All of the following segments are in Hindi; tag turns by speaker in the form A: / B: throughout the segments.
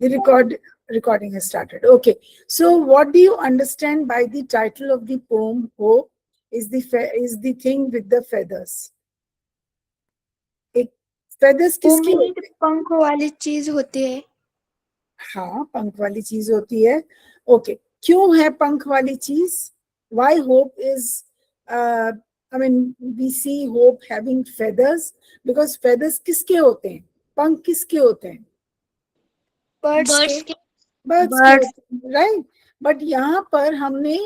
A: The recording has started. Okay. So what do you understand by the title of the poem? Hope is the thing with the feathers. एक feathers किसकी
B: उम्मीद
A: होती है?
B: पंख वाली चीज होती है।
A: हाँ, पंख वाली चीज होती है. ओके. क्यों है पंख वाली चीज? Why hope is I mean we see hope having feathers because feathers किसके होते हैं? पंख किसके होते हैं?
B: बर्ड्स के।
A: बर्ड्स के
B: बर्ड्स।
A: होते हैं, राइट. बट यहाँ पर हमने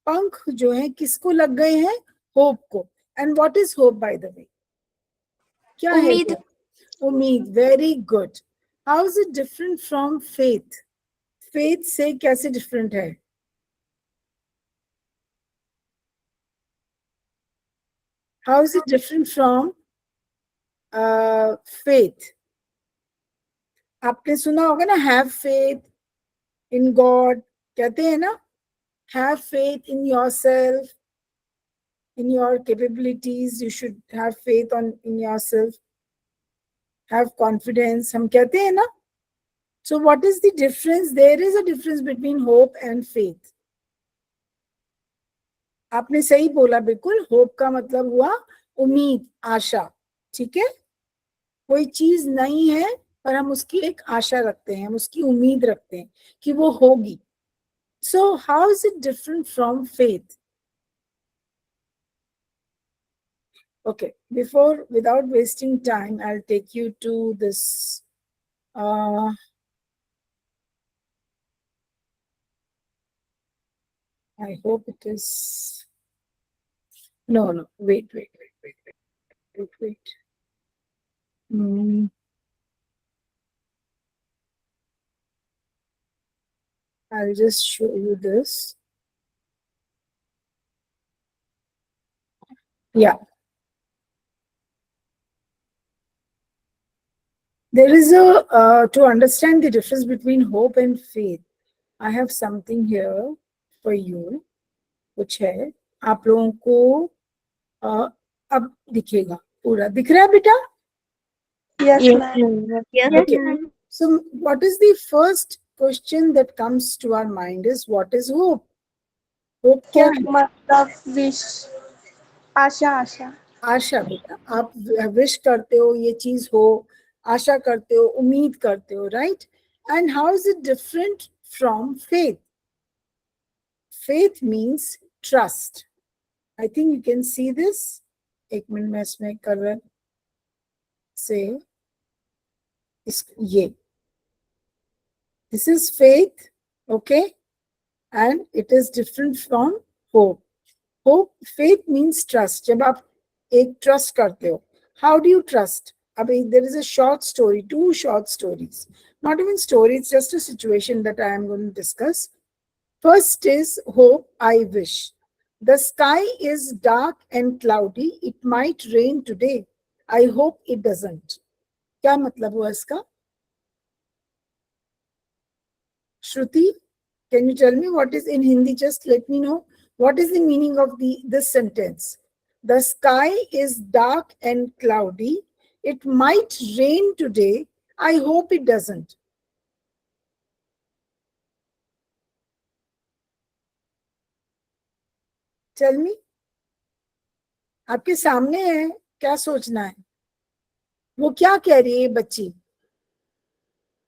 A: पंख जो है किसको लग गए हैं? होप को. And what is hope by the way? क्या है
B: उम्मीद।
A: होप? उम्मीद. Very good. How is it different from faith? Faith से कैसे डिफरेंट है? How is it different from faith? आपने सुना होगा ना, हैव फेथ इन गॉड, कहते हैं ना, have faith in yourself, in your capabilities. You should have faith in yourself, have confidence, हम कहते हैं ना. So what is the difference? There is a difference between hope and faith. आपने सही बोला बिल्कुल. होप का मतलब हुआ उम्मीद, आशा. ठीक है. कोई चीज नहीं है पर हम उसकी एक आशा रखते हैं, हम उसकी उम्मीद रखते हैं कि वो होगी. So how is it different from faith? Okay, without wasting time, I'll take you to this. I hope it is. No. Wait. I'll just show you this. Yeah. There is to understand the difference between hope and faith, I have something here for you, which है आप लोगों को अब दिखेगा. पूरा दिख रहा है बेटा?
B: Yes
C: Yes,
B: ma'am.
C: ma'am.
A: Okay. So what is the first question that comes to our mind is what is hope? Hope क्या है?
B: मतलब विश, आशा। आशा।
A: आशा. बेटा आप विश करते हो ये चीज हो, आशा करते हो, उम्मीद करते हो, right. And how is it different from faith? Faith means trust. I think you can see this. एक मिनट में इसमें कलर से ये this is faith. Okay. And it is different from hope. Hope, faith means trust. जब आप एक ट्रस्ट करते हो, हाउ डू यू ट्रस्ट? अभी there is a short story, two short stories, not even story, it's just a situation that I am going to discuss. First is hope. I wish the sky is dark and cloudy, it might rain today, I hope it doesn't. क्या मतलब हुआ इसका? Shruti, can you tell me what is in Hindi? Just let me know what is the meaning of this sentence. The sky is dark and cloudy. It might rain today. I hope it doesn't. Tell me. आपके सामने है, क्या सोचना है? वो क्या कह रही है बच्ची?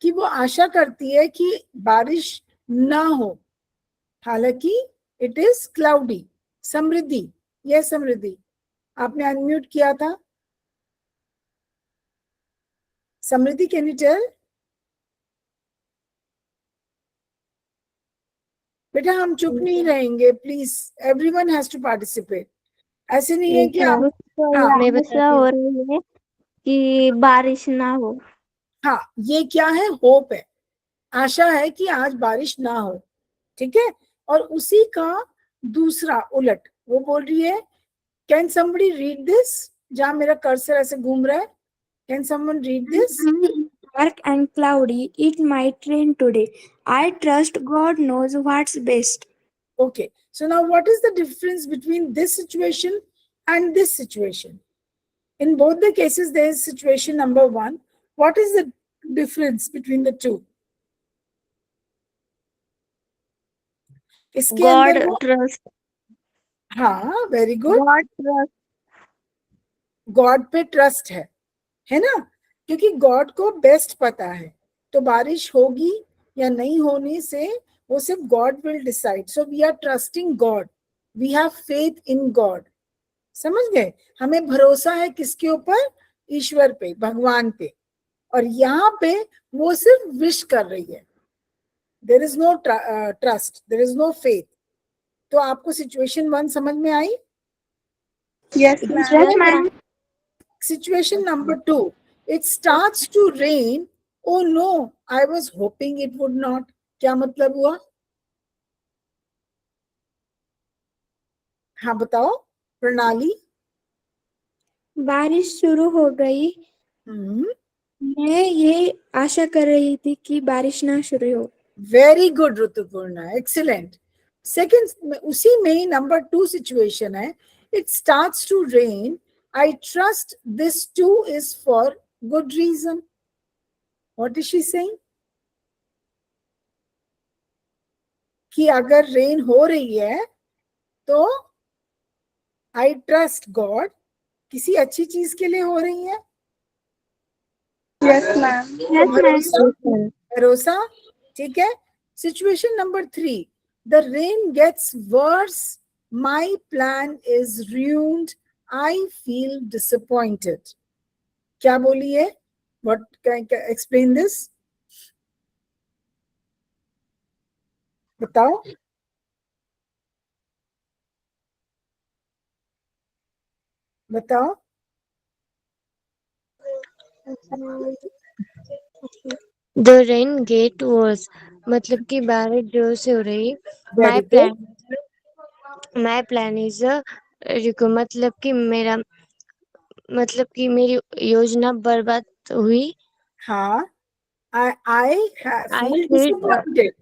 A: कि वो आशा करती है कि बारिश ना हो, हालांकि इट इज क्लाउडी. समृद्धि. ये समृद्धि, आपने अनम्यूट किया था. Samriddhi, can you tell? बेटा हम चुप नहीं रहेंगे please. Everyone has to participate. ऐसे नहीं है कि आप. हाँ,
C: मैं बताती हो रही है कि बारिश ना हो.
A: हाँ, ये क्या है? होप है, आशा है कि आज बारिश ना हो. ठीक है. और उसी का दूसरा उलट वो बोल रही है. Can somebody read this? जहां मेरा कर्सर ऐसे घूम रहा है, can someone read this?
B: Dark and cloudy, it might rain today. I trust God knows what's best.
A: Okay. So now what is the difference between this situation and this situation? In both the cases, there is situation number one. What is the difference between the two? इसके
C: गॉड
A: अंदर वो,
C: ट्रस्ट,
A: हाँ very good,
C: God trust.
A: God पे ट्रस्ट है ना, क्योंकि गॉड को बेस्ट पता है, तो बारिश होगी या नहीं होने से वो सिर्फ God will decide, so we are trusting God, we have faith in God, समझ गए, हमें भरोसा है किसके ऊपर, ईश्वर पे, भगवान पे, और यहाँ पे वो सिर्फ विश कर रही है, there is no trust, there is no faith. तो आपको सिचुएशन 1 समझ में आई?
C: Yes
B: Yes,
C: ma'am.
B: ma'am.
A: Situation number 2, it starts to rain, oh no, I was hoping it would not, क्या मतलब हुआ? हाँ बताओ प्रणाली।
B: बारिश शुरू हो गई। मैं ये आशा कर रही थी कि बारिश ना शुरू हो।
A: Very good Rituparna, excellent. Second, उसी में ही नंबर 2 सिचुएशन है, it starts to rain, I trust this to is for good reason, what is she saying? कि अगर रेन हो रही है तो आई ट्रस्ट गॉड, किसी अच्छी चीज के लिए हो रही है,
C: यस मैम।
A: तो
B: Yes, ma'am.
A: भरोसा, भरोसा, ठीक है। Situation number 3, the rain gets worse, my plan is ruined, I feel disappointed, क्या बोली है, व्हाट एक्सप्लेन दिस, बताओ। बताओ।
D: द रेन गेट वर्स, मतलब कि बारिश जोर से हो रही।
A: Very
D: my
A: good.
D: Plan is रुको, मतलब कि मेरी योजना बर्बाद हुई।
A: हाँ, आई
D: आई
A: फील
D: फील
A: डिसअपॉइंटेड,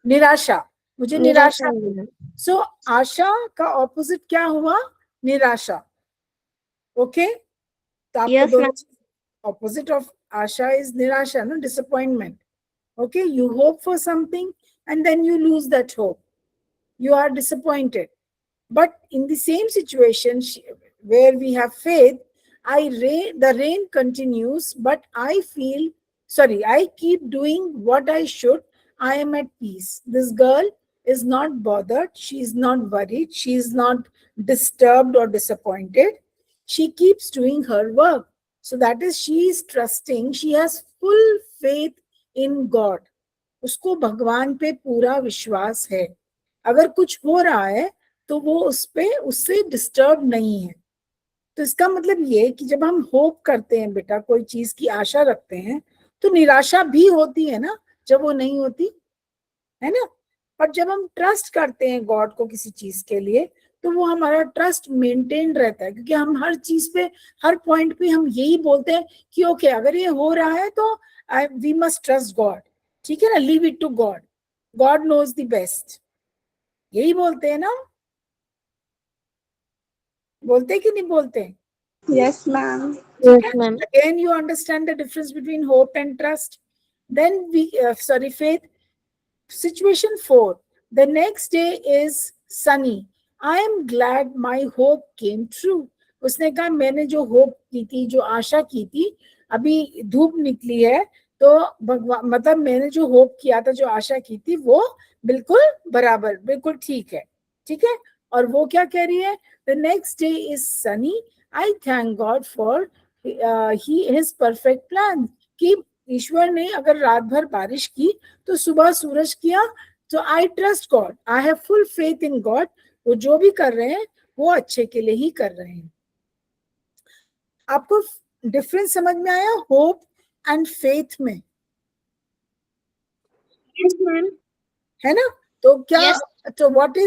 A: निराशा, मुझे
D: निराशा
A: निराशा हुई।
D: हुई।
A: सो आशा का ऑपोजिट क्या हुआ, निराशा, ओके। तो आपको
C: यस
A: दोनों,
C: ma'am.
A: opposite of asha is nirasha, no, disappointment, okay, you hope for something and then you lose that hope, you are disappointed. But in the same situation where we have faith, the rain continues, but I feel, sorry, I keep doing what I should. I am at peace. This girl is not bothered. She is not worried. She is not disturbed or disappointed. She keeps doing her work. So that is, she is trusting. She has full faith in God. उसको भगवान पे पूरा विश्वास है, अगर कुछ हो रहा है तो वो उस पे, उससे डिस्टर्ब नहीं है। तो इसका मतलब ये कि जब हम होप करते हैं बेटा, कोई चीज की आशा रखते हैं, तो निराशा भी होती है ना जब वो नहीं होती, है ना। और जब हम ट्रस्ट करते हैं गॉड को किसी चीज के लिए, तो वो हमारा ट्रस्ट मेंटेन रहता है, क्योंकि हम हर चीज पे, हर पॉइंट पे हम यही बोलते हैं कि ओके, अगर ये हो रहा है तो वी मस्ट ट्रस्ट गॉड, ठीक है ना, leave it to God, God knows the best, यही बोलते हैं ना, बोलते कि नहीं बोलते?
C: Yes ma'am.
A: ठीक है।
D: Yes ma'am.
A: Again you understand the difference between hope and trust. Then faith. Situation 4, the next day is sunny, I am glad my hope came true. उसने कहा मैंने जो होप की थी, जो आशा की थी, अभी धूप निकली है, तो भगवान, मतलब मैंने जो होप किया था, जो आशा की थी, वो बिल्कुल बराबर, बिल्कुल ठीक है, ठीक है। और वो क्या कह रही है, the next day is Sunny, I thank God for he his perfect plan, कि ईश्वर ने अगर रात भर बारिश की तो सुबह सूरज किया, तो I trust God, I have full faith in God, वो जो भी कर रहे हैं वो अच्छे के लिए ही कर रहे हैं। आपको डिफरेंस समझ में आया होप एंड फेथ में,
B: Yes, ma'am.
A: है ना? तो क्या,
C: Yes.
A: तो what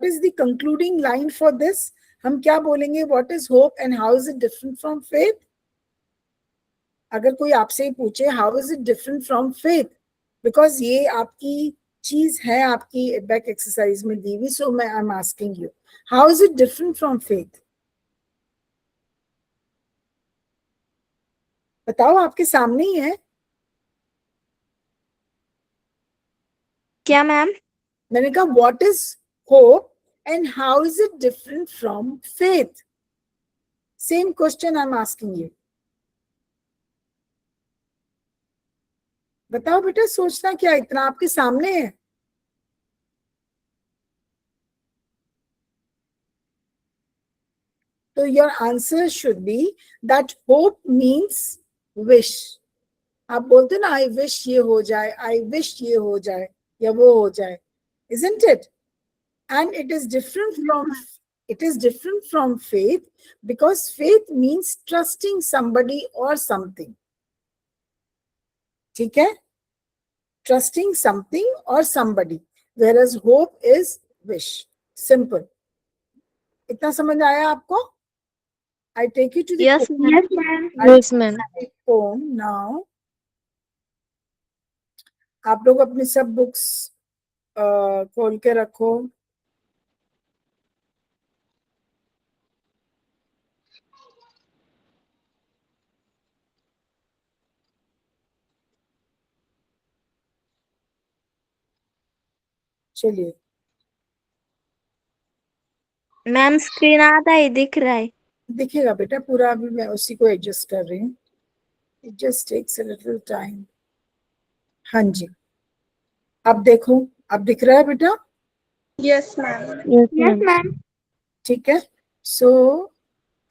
A: is the concluding line for this, हम क्या बोलेंगे, what is hope and how is it different from faith? अगर कोई आपसे ही पूछे how is it different from faith, because ये आपकी चीज है, आपकी बैक एक्सरसाइज में दी हुई, सो मैं आई am asking you, how is it different from faith? बताओ, आपके सामने ही है।
C: क्या मैम?
A: मैंने कहा what is hope and how is it different from faith? Same question I am asking you. बताओ बेटा, सोचना क्या, इतना आपके सामने है. तो your answer should be that hope means wish. आप बोलते ना आई विश ये हो जाए, आई विश ये हो जाए या वो हो जाए, isn't it? And it is different from faith, because faith means trusting somebody or something. ठीक है? Trusting something or somebody, whereas hope is wish. Simple. इतना समझ आया आपको? I take you to the
C: Yes,
A: poem.
C: ma'am.
B: Yes, ma'am.
D: Yes, ma'am.
A: Poem now. आप लोग अपनी सब बुक्स खोल के रखो. चलिए.
C: मैम स्क्रीन आता ही दिख रहा है.
A: दिखेगा बेटा पूरा, अभी मैं उसी को एडजस्ट कर रही हूँ. It just takes a little time. हाँ जी, अब देखो, अब दिख रहा है बेटा?
C: Yes ma'am.
D: Yes,
B: Yes,
D: ma'am.
B: ma'am.
A: ठीक है. सो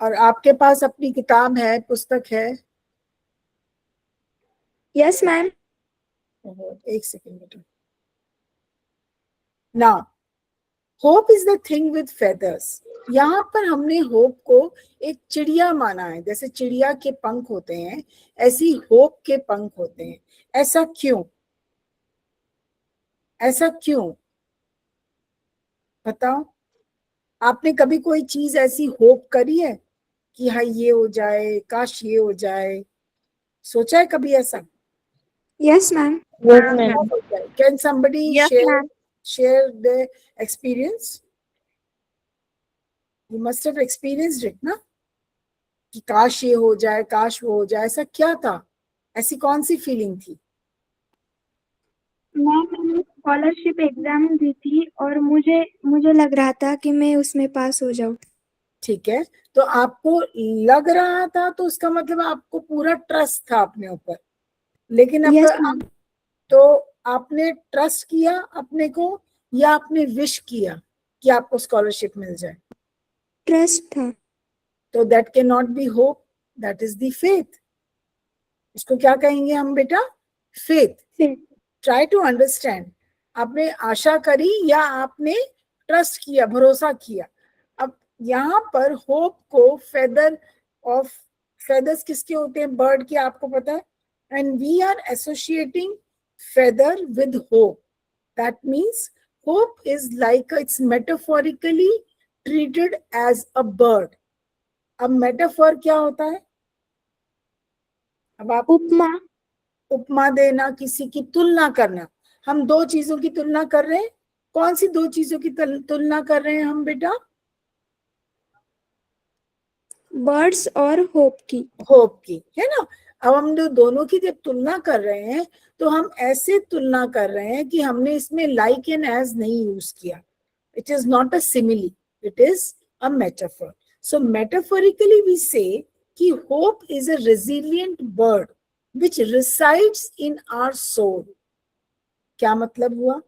A: और आपके पास अपनी किताब है, पुस्तक है?
B: Yes, ma'am.
A: एक सेकेंड बेटा. Now hope is the thing with feathers. यहाँ पर हमने होप को एक चिड़िया माना है. जैसे चिड़िया के पंख होते हैं, ऐसी होप के पंख होते हैं. ऐसा क्यों? ऐसा क्यों बताओ? आपने कभी कोई चीज ऐसी होप करी है कि हाँ ये हो जाए, काश ये हो जाए? सोचा है कभी ऐसा?
B: Yes, ma'am.
D: Yes, ma'am.
A: Can somebody
C: Yes, ma'am.
A: share their experience? You must have experienced it, ना? कि काश ये हो जाए, काश वो हो जाए. ऐसा क्या था? ऐसी कौन सी फीलिंग थी?
B: मैंने स्कॉलरशिप एग्जाम दी थी और मुझे लग रहा था कि मैं उसमें पास हो जाऊं.
A: ठीक है, तो आपको लग रहा था, तो उसका मतलब आपको पूरा ट्रस्ट था अपने ऊपर. लेकिन
B: Yes,
A: अगर
B: ma'am.
A: तो आपने ट्रस्ट किया अपने को, या आपने विश किया कि आपको स्कॉलरशिप मिल जाए?
B: ट्रस्ट था.
A: तो that can not be hope, that is the faith. इसको क्या कहेंगे हम बेटा? Faith.
B: Faith.
A: Try to understand. आपने आशा करी या आपने ट्रस्ट किया, भरोसा किया? अब यहाँ पर होप को फेदर्स किसके होते हैं? बर्ड के, आपको पता है. And we are associating feather with hope. That means hope is like it's metaphorically treated as a bird. अब मेटाफोर क्या होता है? अब आप
B: उपमा.
A: उपमा देना, किसी की तुलना करना. हम दो चीजों की तुलना कर रहे हैं. कौन सी दो चीजों की तुलना कर रहे हैं हम बेटा?
B: बर्ड्स और होप की.
A: होप की, है ना? अब हम दोनों की जब तुलना कर रहे हैं, तो हम ऐसे तुलना कर रहे हैं कि हमने इसमें लाइक एंड एज नहीं यूज किया. It is not a simile, it is a metaphor. So metaphorically we say कि hope is a resilient bird which resides in our soul. क्या मतलब हुआ?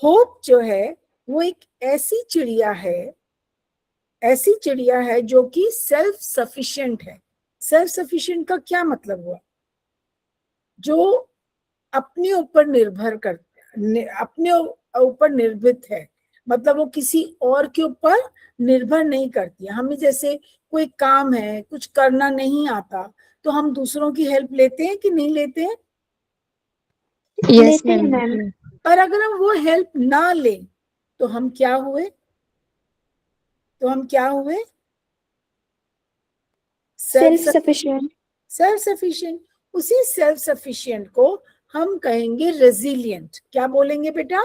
A: होप जो है वो एक ऐसी चिड़िया है जो कि सेल्फ सफिशिएंट है. सेल्फ सफिशिएंट का क्या मतलब हुआ? जो अपने ऊपर अपने ऊपर निर्भर है. मतलब वो किसी और के ऊपर निर्भर नहीं करती है. हमें जैसे कोई काम है, कुछ करना नहीं आता, तो हम दूसरों की हेल्प लेते हैं कि नहीं लेते हैं?
D: Yes,
B: लेते हैं
D: ma'am.
B: मैम.
A: पर अगर हम वो हेल्प ना लें, तो हम क्या हुए?
B: Self sufficient.
A: Self sufficient. उसी सेल्फ सफिशिएंट को हम कहेंगे रेजिलिएंट. क्या बोलेंगे बेटा?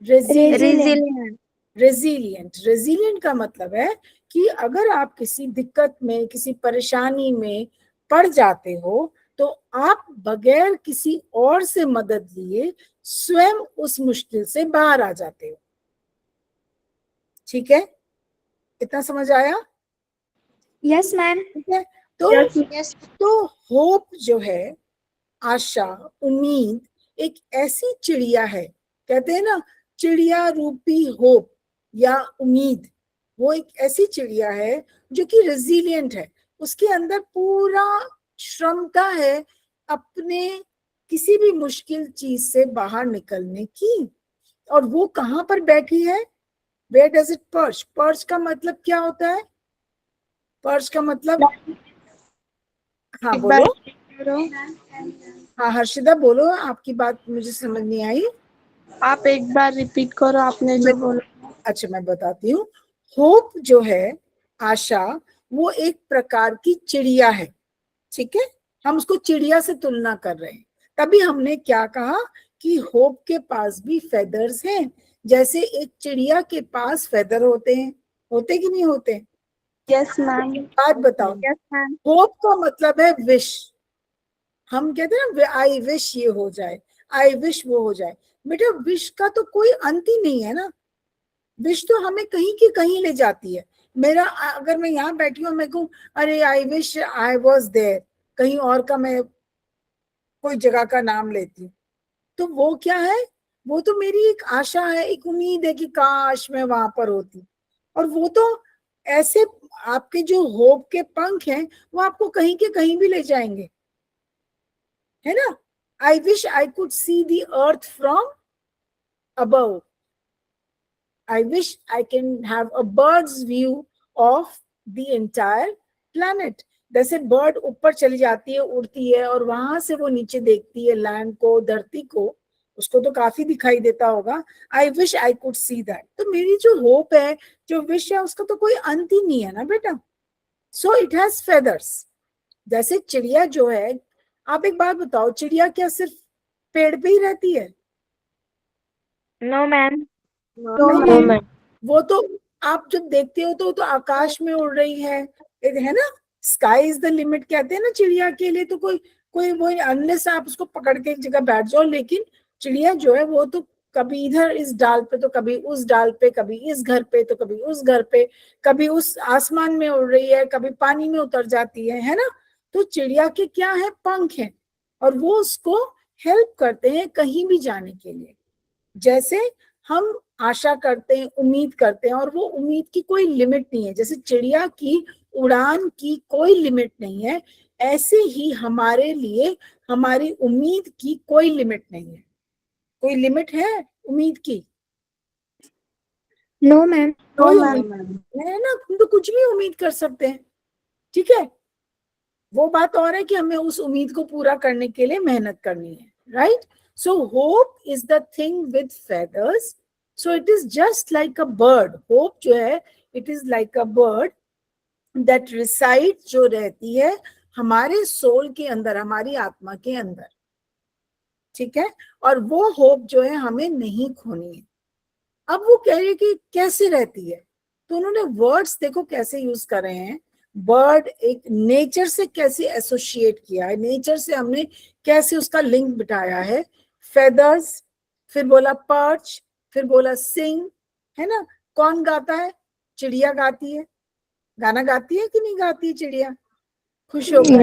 C: Resilient.
A: रेजिलिएंट का मतलब है कि अगर आप किसी दिक्कत में, किसी परेशानी में पड़ जाते हो, तो आप बगैर किसी और से मदद लिए स्वयं उस मुश्किल से बाहर आ जाते हो। ठीक है, इतना समझ आया?
B: Yes, ma'am.
A: ठीक है, तो
D: Yes.
A: तो होप जो है, आशा, उम्मीद, एक ऐसी चिड़िया है, कहते हैं ना चिड़िया रूपी होप या उम्मीद, वो एक ऐसी चिड़िया है जो कि रेजिलिएंट है। उसके अंदर पूरा क्षमता है अपने किसी भी मुश्किल चीज से बाहर निकलने की। और वो कहाँ पर बैठी है? Where does it perch? Perch का मतलब क्या होता है? पर्च का मतलब, हाँ
D: एक बार
A: बोलो।
D: करो।
A: हाँ हर्षिता बोलो, आपकी बात मुझे समझ नहीं आई।
E: आप एक बार रिपीट करो आपने जो बोला।
A: अच्छा मैं बताती हूँ। होप जो है, आशा, वो एक प्रकार की चिड़िया है। ठीक है, हम उसको चिड़िया से तुलना कर रहे हैं। तभी हमने क्या कहा कि होप के पास भी फेदर्स हैं, जैसे एक चिड़िया के पास फेदर होते हैं। होते कि नहीं होते?
E: Yes ma'am.
A: बात बताओ,
C: यस मैम।
A: होप का मतलब है विश। हम कहते हैं ना आई विश ये हो जाए, आई विश वो हो जाए। बेटा विश का तो कोई अंत ही नहीं है ना। विश तो हमें कहीं की कहीं ले जाती है। मेरा अगर मैं यहाँ बैठी हूँ, मैं कहूँ अरे I wish I was there, कहीं और का मैं कोई जगह का नाम लेती हूँ, तो वो क्या है? वो तो मेरी एक आशा है, एक उम्मीद है कि काश मैं वहां पर होती। और वो तो ऐसे, आपके जो होप के पंख हैं वो आपको कहीं के कहीं भी ले जाएंगे, है ना। आई wish I could see the earth from above. I wish I can have a bird's view of the entire planet. जैसे बर्ड ऊपर चली जाती है, उड़ती है, और वहां से वो नीचे देखती है लैंड को, धरती को, उसको तो काफी दिखाई देता होगा। आई wish I could see that. तो मेरी जो होप है, जो विश है, उसका तो कोई अंत ही नहीं है ना बेटा। So it has feathers. जैसे चिड़िया जो है, आप एक बात बताओ, चिड़िया क्या सिर्फ पेड़ पे ही रहती है?
C: No ma'am.
B: No,
D: No,
B: ma'am.
D: ma'am.
A: वो तो आप जब देखते हो तो आकाश में उड़ रही है ना। स्काई इज द लिमिट कहते हैं ना चिड़िया के लिए। तो कोई कोई वो अनलेस आप उसको पकड़ के एक जगह बैठ जाओ, लेकिन चिड़िया जो है वो तो कभी इधर इस डाल पे तो कभी उस डाल पे, कभी इस घर पे तो कभी उस घर पे, कभी उस आसमान में उड़ रही है, कभी पानी में उतर जाती है ना। तो चिड़िया के क्या है? पंख है, और वो उसको हेल्प करते हैं कहीं भी जाने के लिए। जैसे हम आशा करते हैं, उम्मीद करते हैं, और वो उम्मीद की कोई लिमिट नहीं है। जैसे चिड़िया की उड़ान की कोई लिमिट नहीं है, ऐसे ही हमारे लिए हमारी उम्मीद की कोई लिमिट नहीं है। कोई लिमिट है उम्मीद की?
B: No, ma'am.
A: कोई उम्मीद है ना, हम तो कुछ भी उम्मीद कर सकते हैं। ठीक है, वो बात और है कि हमें उस उम्मीद को पूरा करने के लिए मेहनत करनी है, right. So hope is the thing with feathers. So it is just like a bird. Hope जो है, it is like a bird that reside, जो रहती है हमारे सोल के अंदर, हमारी आत्मा के अंदर। ठीक है, और वो होप जो है हमें नहीं खोनी है। अब वो कह रही है कि कैसे रहती है, तो उन्होंने वर्ड्स देखो कैसे यूज कर रहे हैं। बर्ड एक नेचर से कैसे एसोसिएट किया है, नेचर से हमने कैसे उसका लिंक बिठाया है। फेदर्स, फिर बोला पर्च, फिर बोला सिंग, है ना। कौन गाता है? चिड़िया गाती है। गाना गाती है कि नहीं गाती है चिड़िया खुश होकर,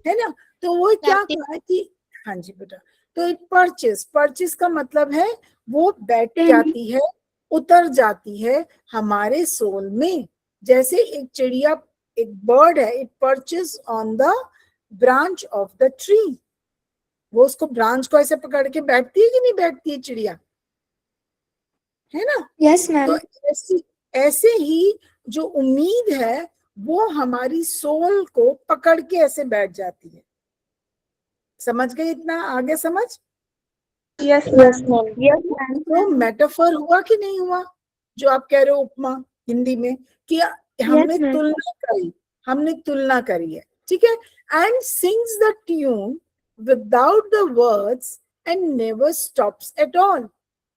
A: है ना। तो वो क्या
D: गाती
A: कहा है कि, हाँ जी बेटा, तो इट परचेस, परचेस का मतलब है वो बैठ जाती है, उतर जाती है हमारे सोल में। जैसे एक चिड़िया, एक बर्ड है, it purchase on the branch of the tree. वो उसको ब्रांच को ऐसे पकड़ के बैठती है कि नहीं बैठती है चिड़िया, है ना।
B: Yes,
A: तो
B: ma'am.
A: ऐसे ही जो उम्मीद है वो हमारी सोल को पकड़ के ऐसे बैठ जाती है। समझ गए? इतना आगे समझ?
E: Yes
D: Yes,
E: ma'am.
D: ma'am.
C: Yes ma'am.
A: तो मेटाफर हुआ कि नहीं हुआ, जो आप कह रहे हो उपमा हिंदी में, कि हमने
C: यस मैम।
A: तुलना करी, हमने तुलना करी है। ठीक है, and sings the tune without the words and never stops at all.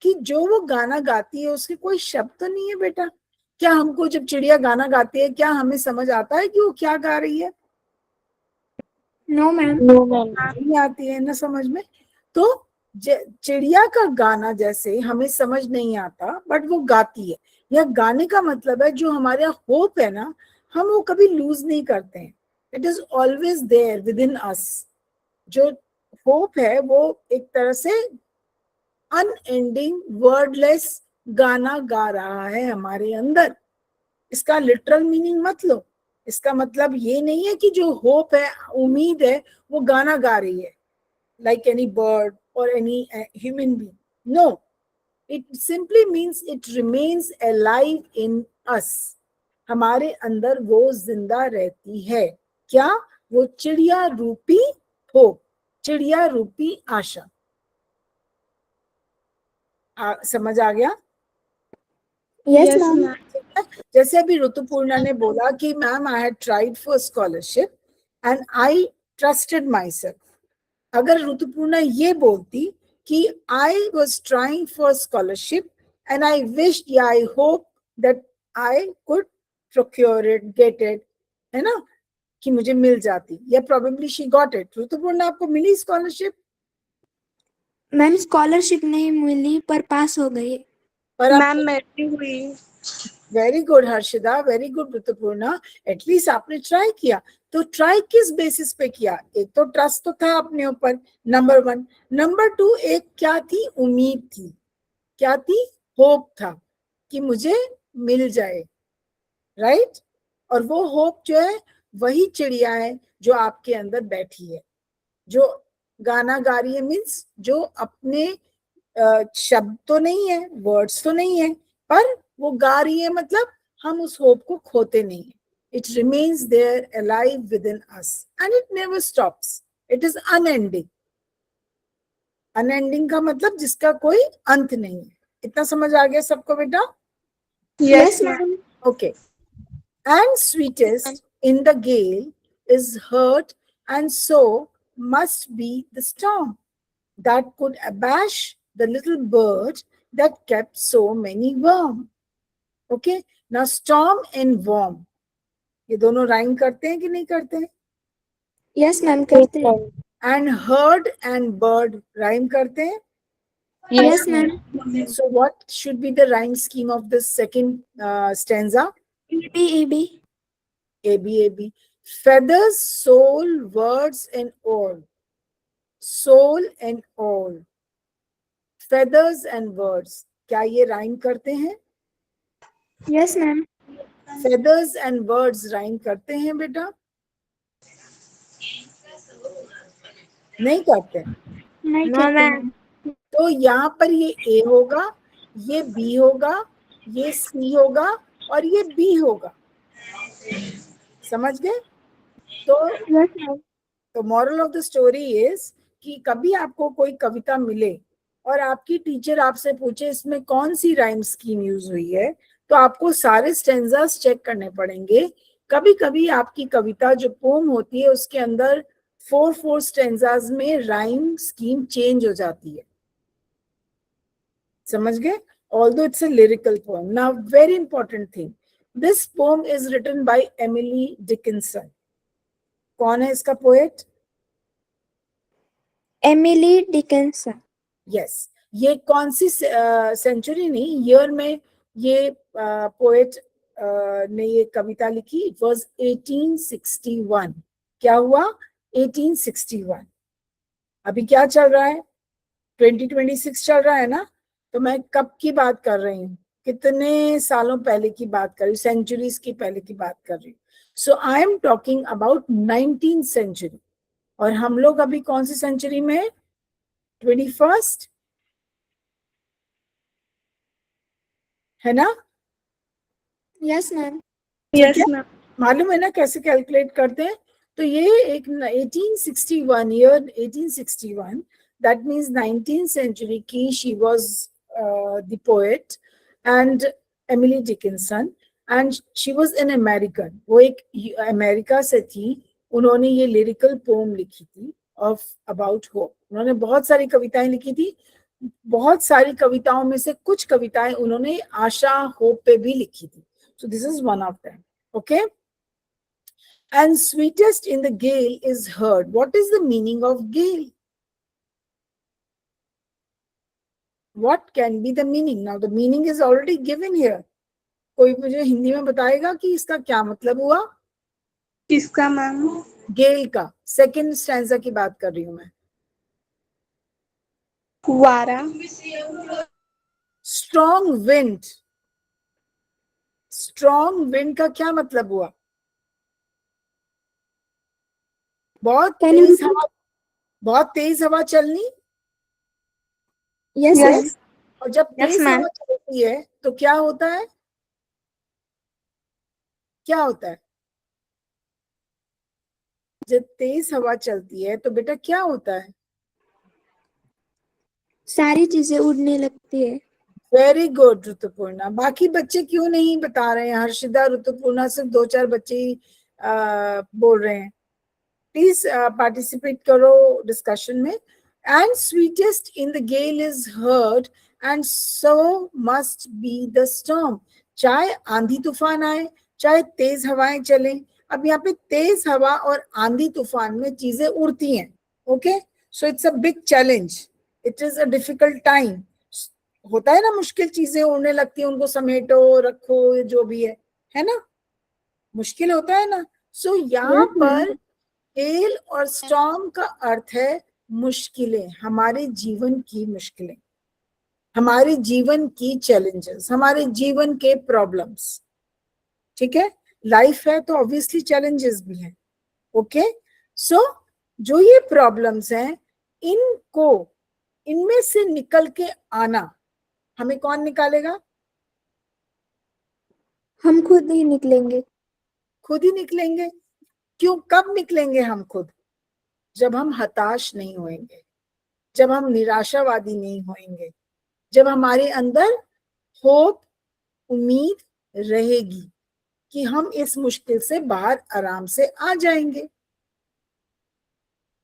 A: कि जो वो गाना गाती है उसके कोई शब्द तो नहीं है बेटा। क्या हमको जब चिड़िया गाना गाती है, क्या हमें समझ आता है कि वो क्या गा रही है?
B: No, ma'am.
C: No, ma'am.
A: नहीं आती है ना समझ में। तो चिड़िया का गाना जैसे हमें समझ नहीं आता बट वो गाती है, या गाने का मतलब है जो हमारा होप है ना, हम वो कभी लूज नहीं करते हैं, it is always there with in us. जो होप है वो एक तरह से अनएंडिंग वर्डलेस गाना गा रहा है हमारे अंदर। इसका लिटरल मीनिंग मत लो, इसका मतलब ये नहीं है कि जो होप है, उम्मीद है, वो गाना गा रही है like any bird or any human being. No, it simply means it remains alive in us. हमारे अंदर वो जिंदा रहती है। क्या? वो चिड़िया रूपी होप, चिड़िया रूपी आशा। समझ आ गया?
B: Yes,
E: Yes,
B: ma'am.
E: ma'am.
A: जैसे अभी ऋतुपूर्णा ने बोला कि ma'am I had tried for scholarship and I trusted my self. अगर ऋतुपूर्णा ये बोलती कि I was trying for scholarship and I wish या I hope that I could procure it, get it, है ना, कि मुझे मिल जाती, या probably she got it. Rituparna आपको मिली स्कॉलरशिप?
B: मैम स्कॉलरशिप नहीं मिली पर पास हो गई।
A: पर
E: मैम मेरी हुई।
A: Very good Harshida, very good Rituparna, at least आपने ट्राई किया। तो ट्राई किस बेसिस पे किया? एक तो ट्रस्ट तो था अपने ऊपर, नंबर 1। नंबर 2, एक क्या थी? उम्मीद थी। क्या थी? होप था कि मुझे मिल जाए, राइट? और वो होप जो है वही चिड़िया है जो आपके अंदर बैठी है, जो गाना गा रही है। मीन्स जो अपने शब्द तो नहीं है, वर्ड्स तो नहीं है, पर वो गा रही है, मतलब हम उस होप को खोते नहीं है। It remains there alive with in us and it never stops, it is unending. Unending का मतलब जिसका कोई अंत नहीं है। इतना समझ आ गया सबको बेटा?
E: Yes, ma'am.
A: Okay. And sweetest in the gale is hurt, and so must be the storm that could abash the little bird that kept so many warm. Okay. Now storm and warm, ये दोनों राइम करते हैं कि नहीं करते हैं?
B: यस मैम करते हैं।
A: And herd and bird rhyme करते हैं?
B: Yes ma'am.
A: So what should be the rhyme scheme of this second stanza?
B: AB.
A: AB. Feathers, soul, words and all. Soul and all. Feathers and words. क्या ये राइम करते हैं?
B: Yes ma'am.
A: Feathers and words rhyme करते हैं बेटा? नहीं करते।
B: नहीं
C: No,
B: करते
C: ma'am.
B: मैम।
A: तो यहाँ पर ये A होगा, ये B होगा, ये C होगा और ये B होगा। समझ गए? तो
B: यस मैम।
A: तो moral of the story is कि कभी आपको कोई कविता मिले और आपकी टीचर आपसे पूछे इसमें कौन सी राइम स्कीम यूज हुई है, तो आपको सारे स्टेंजास चेक करने पड़ेंगे। कभी कभी आपकी कविता जो पोम होती है उसके अंदर 4 स्टेंजास में राइम स्कीम चेंज हो जाती है। समझ गए? Although it's a lyrical poem. Now, very important thing. This poem is written by Emily Dickinson. कौन है इसका पोएट?
B: Emily Dickinson.
A: यस। ये कौन सी सेंचुरी नहीं, ईयर में ये पोएट ने ये कविता लिखी? It was 1861। क्या हुआ? 1861। अभी क्या चल रहा है? 2026 चल रहा है ना। तो मैं कब की बात कर रही हूँ? कितने सालों पहले की बात कर रही हूँ, सेंचुरीज की पहले की बात कर रही हूँ। So I am talking about 19th century. और हम लोग अभी कौन सी सेंचुरी में है? 21st, है ना?
B: Yes ma'am.
E: Yes, ma'am.
A: मालूम है ना कैसे कैलकुलेट करते हैं? तो ये एक 1861 year, 1861, that means 19th century की she was the poet and Emily Dickinson, and she was an American. वो एक अमेरिका से थी। उन्होंने ये लिरिकल पोम लिखी थी ऑफ अबाउट होप। उन्होंने बहुत सारी कविताएं लिखी थी। बहुत सारी कविताओं में से कुछ कविताएं उन्होंने आशा, होप पे भी लिखी थी। So this is one of them. Okay. And sweetest in the gale is heard. What is the meaning of gale? What can be the meaning? Now the meaning is already given here. कोई मुझे हिंदी में बताएगा कि इसका क्या मतलब हुआ?
E: किसका मैम?
A: गेल का। सेकेंड स्टैंजा की बात कर रही हूं मैं।
E: फुवारा।
A: Strong wind. स्ट्रॉन्ग विंड का क्या मतलब हुआ? बहुत
B: Can you
A: तेज हवा, बहुत तेज हवा चलनी।
B: Yes,
E: Yes.
B: yes.
A: और जब
C: Yes,
A: तेज
C: ma'am.
A: हवा चलती है तो क्या होता है? क्या होता है? जब तेज हवा चलती है तो बेटा क्या होता है?
B: सारी चीजें उड़ने लगती है।
A: Very good Rituparna. बाकी बच्चे क्यों नहीं बता रहे हैं? हर्षिता, ऋतुपूर्णा, सिर्फ 2-4 बच्चे ही बोल रहे हैं। प्लीज पार्टिसिपेट करो डिस्कशन में। And sweetest in the gale is heard and so must be the storm. चाहे आंधी तूफान आए, चाहे तेज हवाएं चलें। अब यहाँ पे तेज हवा और आंधी तूफान में चीजें उड़ती हैं। Okay, so it's a big challenge, it is a difficult time. होता है ना, मुश्किल चीजें उड़ने लगती हैं, उनको समेटो, रखो, जो भी है ना, मुश्किल होता है ना। सो यहाँ
B: Yes, ma'am.
A: पर हेल और स्टॉर्म का अर्थ है मुश्किलें, हमारे जीवन की मुश्किलें, हमारे जीवन की चैलेंजेस, हमारे जीवन के प्रॉब्लम्स। ठीक है, लाइफ है तो ऑब्वियसली चैलेंजेस भी हैं। ओके, सो जो ये प्रॉब्लम्स हैं, इनको, इनमें से निकल के आना हमें कौन निकालेगा?
B: हम खुद ही निकलेंगे।
A: खुद ही निकलेंगे। क्यों? कब निकलेंगे हम खुद? जब हम हताश नहीं होंगे, जब हम निराशावादी नहीं होंगे, जब हमारे अंदर होप, उम्मीद रहेगी कि हम इस मुश्किल से बाहर आराम से आ जाएंगे।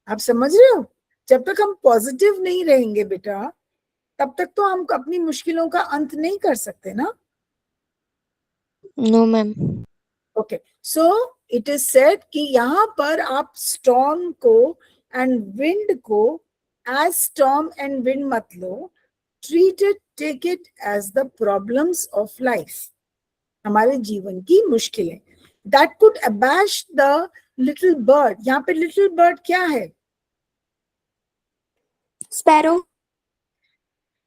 A: आप समझ रहे हो? जब तक हम पॉजिटिव नहीं रहेंगे बेटा, तब तक तो हम अपनी मुश्किलों का अंत नहीं कर सकते ना।
D: No ma'am.
A: Okay, so it is said कि यहाँ पर आप स्टॉर्म को एंड विंड को एज स्टॉर्म एंड विंड मत लो, treat it, take it as the problems of life, हमारे जीवन की मुश्किलें। That could abash the little bird. यहाँ पे लिटिल बर्ड क्या है?
B: Sparrow.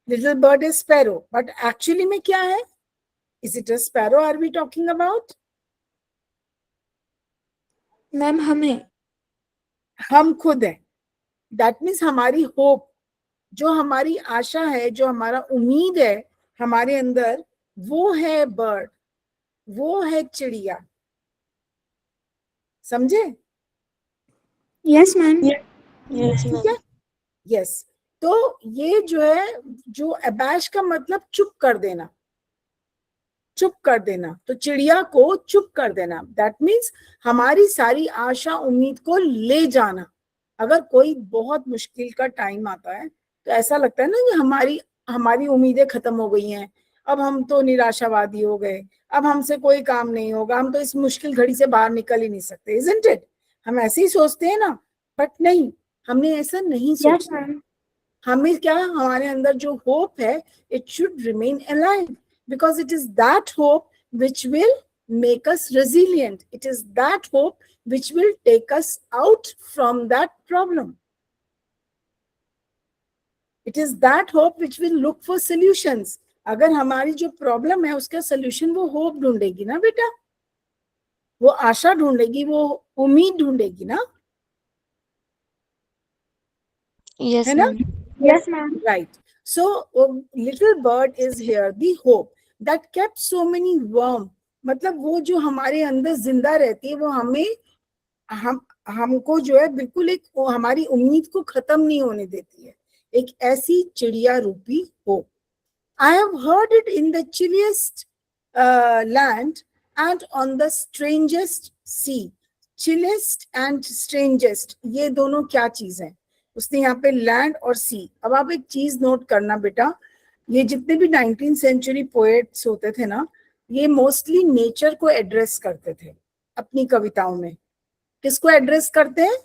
A: Little bird is sparrow, but actually में क्या है? Is it a sparrow are we talking about?
B: Ma'am हमें।
A: हम खुद हैं। दैट मीन्स हमारी होप, जो हमारी आशा है, जो हमारा उम्मीद है हमारे अंदर, वो है बर्ड, वो है चिड़िया। समझे?
B: Yes ma'am.
D: यस
A: ठीक है,
D: मैम।
A: यस। तो ये जो है, जो अबैश का मतलब चुप कर देना, चुप कर देना, तो चिड़िया को चुप कर देना। दैट मीन्स हमारी सारी आशा उम्मीद को ले जाना। अगर कोई बहुत मुश्किल का टाइम आता है तो ऐसा लगता है ना कि हमारी हमारी उम्मीदें खत्म हो गई हैं, अब हम तो निराशावादी हो गए, अब हमसे कोई काम नहीं होगा, हम तो इस मुश्किल घड़ी से बाहर निकल ही नहीं सकते। Isn't it? हम ऐसे ही सोचते हैं ना, बट नहीं, हमने ऐसा नहीं
B: यस
A: सोचना।
B: मैम।
A: हमें क्या, हमारे अंदर जो होप है, it should remain alive, because it is that hope which will make us resilient. It is that hope which will take us out from that problem. It is that hope which will look for solutions. अगर हमारी जो प्रॉब्लम है उसका सोल्यूशन वो होप ढूंढेगी ना बेटा, वो आशा ढूंढेगी, वो उम्मीद ढूंढेगी ना,
D: यस
A: है ना?
D: Ma'am.
B: Yes ma'am.
A: Right. So, little bird is here, the hope that kept so many worm. मतलब वो जो हमारे अंदर जिंदा रहती है, वो हमें, हमको जो है बिल्कुल एक, वो हमारी उम्मीद को खत्म नहीं होने देती है। एक ऐसी चिड़िया रूपी hope. I have heard it in the chilliest land and on the strangest sea. Chilliest and strangest, ये दोनों क्या चीज है? उसने यहाँ पे लैंड और सी। अब आप एक चीज नोट करना बेटा, ये जितने भी 19th सेंचुरी पोएट्स होते थे ना, ये मोस्टली नेचर को एड्रेस करते थे अपनी कविताओं में। किसको एड्रेस करते हैं?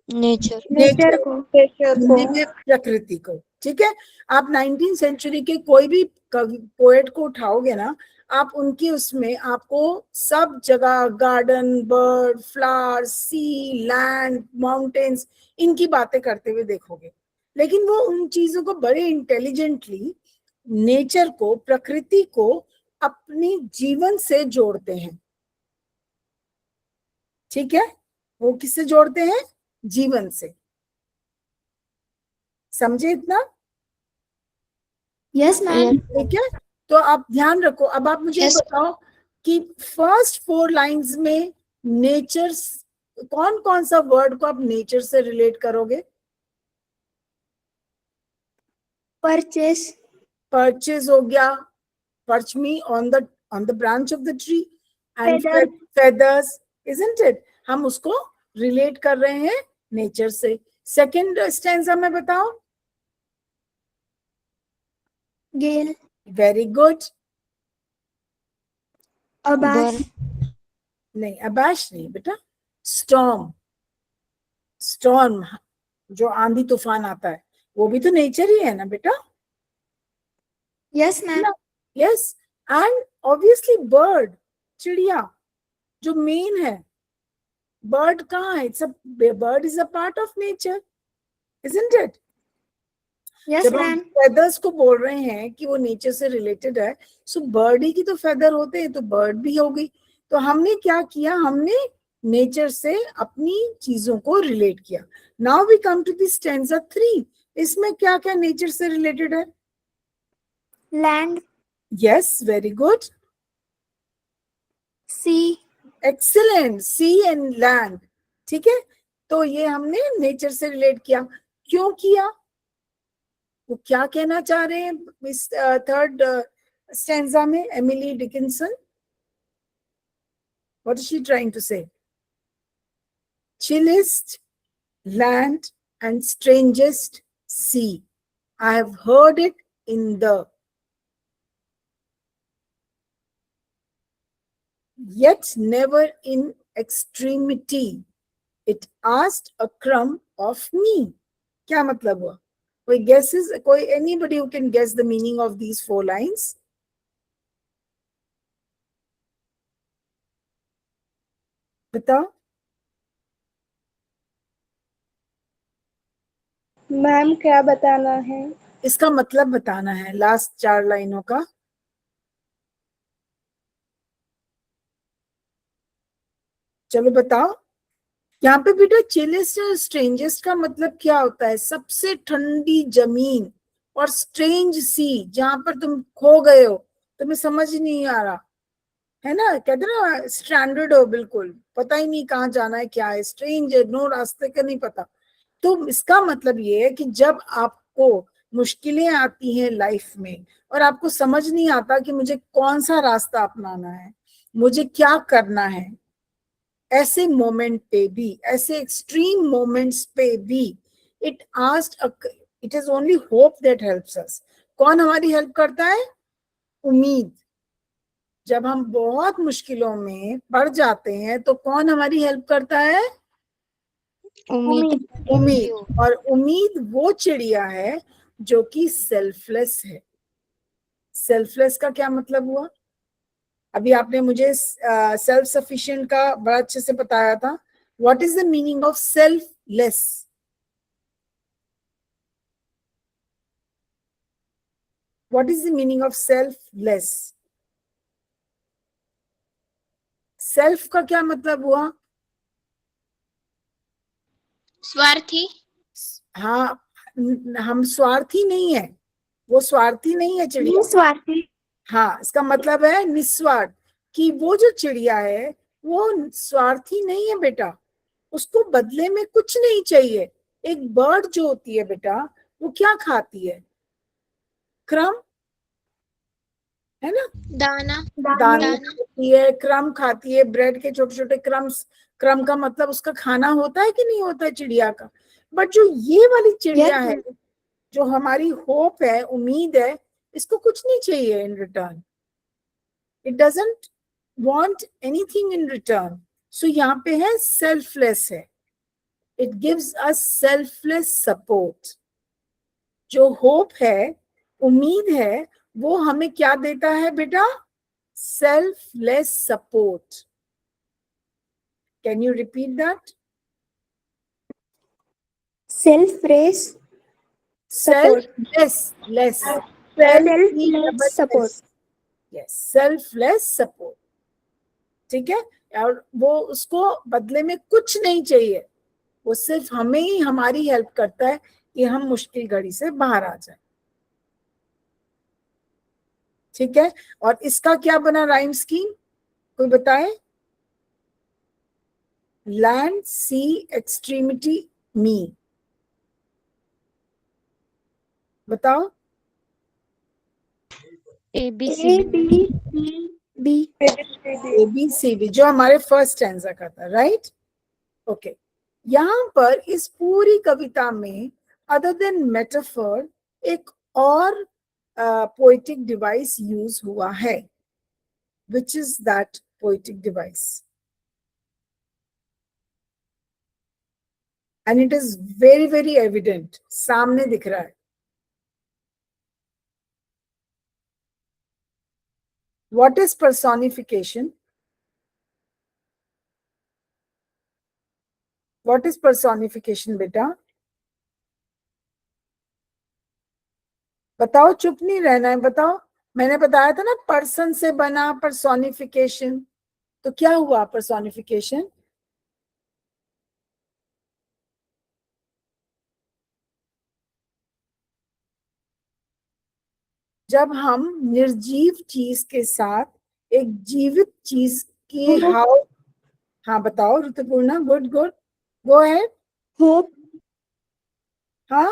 D: नेचर।
B: नेचर को।
A: हिंदी में प्रकृति को। ठीक है, आप 19वीं सेंचुरी के कोई भी पोएट को उठाओगे ना, आप उनकी उसमें आपको सब जगह गार्डन, बर्ड, फ्लावर, सी, लैंड, माउंटेन्स, इनकी बातें करते हुए देखोगे। लेकिन वो उन चीजों को बड़े इंटेलिजेंटली, नेचर को, प्रकृति को अपनी जीवन से जोड़ते हैं। ठीक है, वो किससे जोड़ते हैं? जीवन से। समझे इतना?
B: Yes ma'am.
A: ठीक है, तो आप ध्यान रखो। अब आप मुझे
D: Yes.
A: बताओ कि फर्स्ट 4 लाइंस में नेचर, कौन कौन सा वर्ड को आप नेचर से रिलेट करोगे?
B: परचेस।
A: परचेज हो गया, perch me on the branch of the tree, and
B: Feather.
A: feathers, isn't it? हम उसको रिलेट कर रहे हैं नेचर से। सेकेंड स्टैंजा में बताओ।
B: गेल।
A: Very good.
B: अबाश।
A: नहीं, अबाश नहीं बेटा, स्टॉर्म। स्टॉर्म, जो आंधी तूफान आता है, वो भी तो नेचर ही है ना बेटा।
B: Yes ma'am.
A: Yes, and obviously bird, चिड़िया जो मेन है। बर्ड कहाँ है? It's a bird is a part of nature, isn't it?
B: Yes
A: जब हम
B: मैम।
A: फेदर्स को बोल रहे हैं कि वो नेचर से रिलेटेड है, सो बर्ड ही की तो फेदर होते हैं, तो बर्ड भी हो गई। तो हमने क्या किया? हमने नेचर से अपनी चीजों को रिलेट किया। Now we come to this stanza 3। इसमें क्या क्या नेचर से रिलेटेड है?
B: Land.
A: Yes, very good,
B: sea.
A: Excellent, sea and land. ठीक है, तो ये हमने नेचर से रिलेट किया। क्यों किया? वो क्या कहना चाह रहे हैं इस थर्ड स्टैंजा में? Emily Dickinson, what is she trying to say? Chillest land and strangest sea, I have heard it in the, yet never in extremity, it asked a crumb of me. क्या मतलब हुआ? कोई guesses? कोई anybody who can guess the meaning of these 4 lines? बताओ।
E: मैम क्या बताना है?
A: इसका मतलब बताना है, लास्ट 4 लाइनों का। चलो बताओ। यहाँ पे बेटा चिलेस्ट और स्ट्रेंजेस्ट का मतलब क्या होता है? सबसे ठंडी जमीन, और स्ट्रेंज सी, जहां पर तुम खो गए हो, तुम्हें समझ नहीं आ रहा है ना, कहते ना स्ट्रैंडेड हो, बिल्कुल पता ही नहीं कहाँ जाना है, क्या है, स्ट्रेंज है, नो रास्ते का नहीं पता। तो इसका मतलब ये है कि जब आपको मुश्किलें आती हैं लाइफ में, और आपको समझ नहीं आता कि मुझे कौन सा रास्ता अपनाना है, मुझे क्या करना है, ऐसे मोमेंट पे भी, ऐसे एक्सट्रीम मोमेंट्स पे भी, it is only hope that helps us. कौन हमारी हेल्प करता है? उम्मीद। जब हम बहुत मुश्किलों में पड़ जाते हैं तो कौन हमारी हेल्प करता है?
D: उम्मीद।
A: उम्मीद। और उम्मीद वो चिड़िया है जो कि सेल्फलेस है। सेल्फलेस का क्या मतलब हुआ? अभी आपने मुझे सेल्फ सफिशिएंट का बड़ा अच्छे से बताया था। What is the meaning of selfless? What is the meaning of selfless? Self का क्या मतलब हुआ?
F: स्वार्थी।
A: हाँ, हम स्वार्थी नहीं है, वो स्वार्थी नहीं है चिड़िया।
B: निस्वार्थी।
A: हाँ, इसका मतलब है निस्वार्थ, कि वो जो चिड़िया है वो स्वार्थी नहीं है बेटा, उसको बदले में कुछ नहीं चाहिए। एक बर्ड जो होती है बेटा, वो क्या खाती है? क्रम, है ना,
F: दाना।
A: दाना खाती है, क्रम खाती है, ब्रेड के छोटे छोटे क्रम्स। क्रम का मतलब उसका खाना होता है कि नहीं होता है चिड़िया का? बट जो ये वाली चिड़िया है, जो हमारी होप है, उम्मीद है, इसको कुछ नहीं चाहिए in return. It doesn't want anything in return. सो यहाँ पे है सेल्फलेस है, it gives us selfless support. जो होप है, उम्मीद है, वो हमें क्या देता है बेटा? Selfless support. Can you repeat that?
B: Self-raise support.
A: Selfless,
B: Selfless support.
A: Yes, selfless support. ठीक है, और वो उसको बदले में कुछ नहीं चाहिए, वो सिर्फ हमें ही हमारी हेल्प करता है कि हम मुश्किल घड़ी से बाहर आ जाए। ठीक है, और इसका क्या बना राइम स्कीम, कोई बताए? लैंड, सी, एक्सट्रीमिटी, मी, बताओ।
D: ABC.
B: B.
A: ABCD जो हमारे फर्स्ट स्टैंजा का था, राइट? ओके, यहाँ पर इस पूरी कविता में अदर देन मेटाफर एक और पोएटिक डिवाइस यूज हुआ है। Which is that poetic device? And it is very very evident, सामने दिख रहा है। What is personification? What is personification बेटा? बताओ, चुप नहीं रहना है, बताओ। मैंने बताया था ना, पर्सन से बना पर्सोनिफिकेशन, तो क्या हुआ पर्सोनिफिकेशन? जब हम निर्जीव चीज के साथ एक जीवित चीज की हाउ, हाँ बताओ ऋतुपूर्णा, good good, go ahead.
B: Hope.
A: हाँ,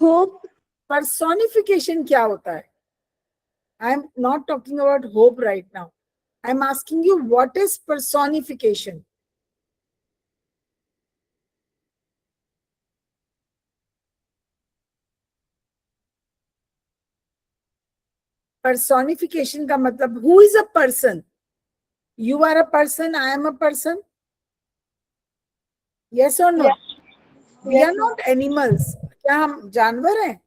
B: Hope.
A: पर्सोनिफिकेशन क्या होता है? I am not talking about hope right now, I am asking you what is personification? Personification का मतलब, who is a person? You are a person, I am a person, yes और no? We are not animals. क्या हम जानवर हैं?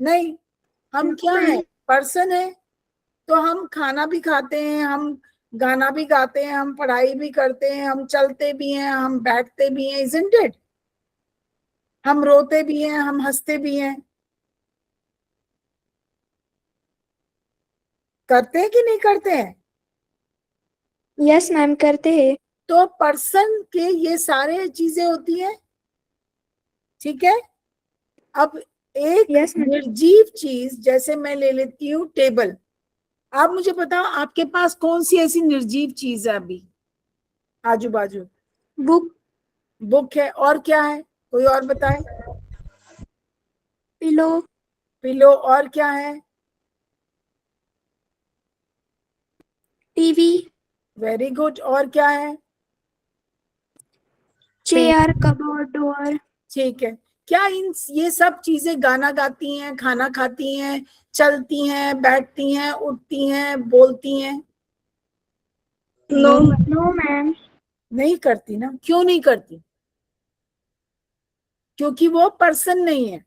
A: नहीं, हम क्या है? पर्सन है। तो हम खाना भी खाते हैं, हम गाना भी गाते हैं, हम पढ़ाई भी करते हैं, हम चलते भी हैं, हम बैठते भी हैं, इजंट इट? हम रोते भी हैं, हम हंसते भी हैं, करते हैं कि नहीं करते हैं?
B: Yes, ma'am, करते हैं।
A: तो पर्सन के ये सारे चीजें होती हैं। ठीक है, अब एक
B: Yes, ma'am.
A: निर्जीव चीज, जैसे मैं ले लेती हूँ टेबल, आप मुझे बताओ आपके पास कौन सी ऐसी निर्जीव चीज है अभी आजू बाजू?
B: Book.
A: बुक है, और क्या है? कोई और बताए?
B: Pillow.
A: पिलो, और क्या है?
B: TV.
A: वेरी गुड, और क्या है?
B: Chair. Cupboard. Door.
A: ठीक है, क्या इन ये सब चीजें गाना गाती हैं, खाना खाती हैं, चलती हैं, बैठती हैं, उठती हैं, बोलती हैं?
E: No
B: No, ma'am.
A: नहीं करती ना। क्यों नहीं करती? क्योंकि वो पर्सन नहीं है,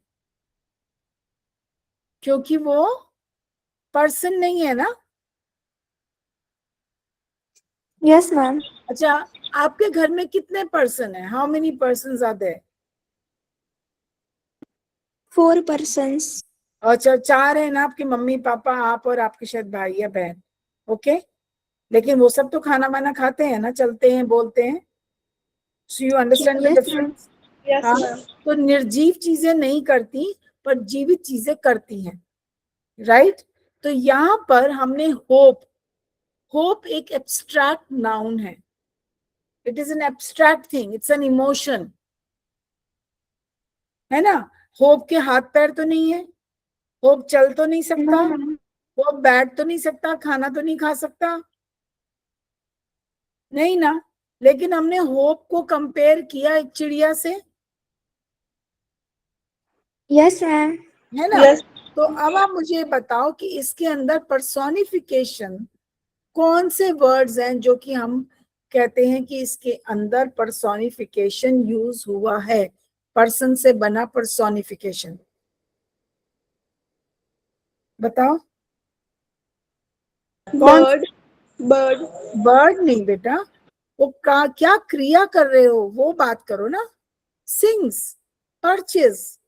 A: क्योंकि वो पर्सन नहीं है ना।
B: Yes, ma'am.
A: अच्छा, आपके घर में कितने पर्सन है? How many person are there?
B: 4 persons.
A: अच्छा, 4 है ना, आपकी मम्मी पापा, आप और आपके शायद भाई या बहन। ओके, लेकिन वो सब तो खाना वाना खाते हैं ना, चलते हैं, बोलते हैं। So you understand the
B: Yes,
A: difference?
E: Yes
A: हाँ,
E: मैम।
A: तो निर्जीव चीजें नहीं करती, पर जीवित चीजें करती हैं, राइट? तो यहाँ पर हमने होप, होप एक एब्स्ट्रैक्ट नाउन है, it is an abstract thing, it's an emotion, है ना? होप के हाथ पैर तो नहीं है, होप चल तो नहीं सकता,
B: No, ma'am.
A: होप बैठ तो नहीं सकता, खाना तो नहीं खा सकता, नहीं ना। लेकिन हमने होप को कंपेयर किया एक चिड़िया से,
B: Yes, ma'am.
A: है ना?
E: यस
A: तो अब आप मुझे बताओ कि इसके अंदर पर्सोनिफिकेशन कौन से वर्ड्स हैं जो कि हम कहते हैं कि इसके अंदर पर्सोनिफिकेशन यूज हुआ है, पर्सन से बना पर्सोनिफिकेशन? बताओ कौन?
E: बर्ड बर्ड
A: बर्ड नहीं बेटा, वो क्या क्रिया कर रहे हो वो बात करो ना। Sings, purchase.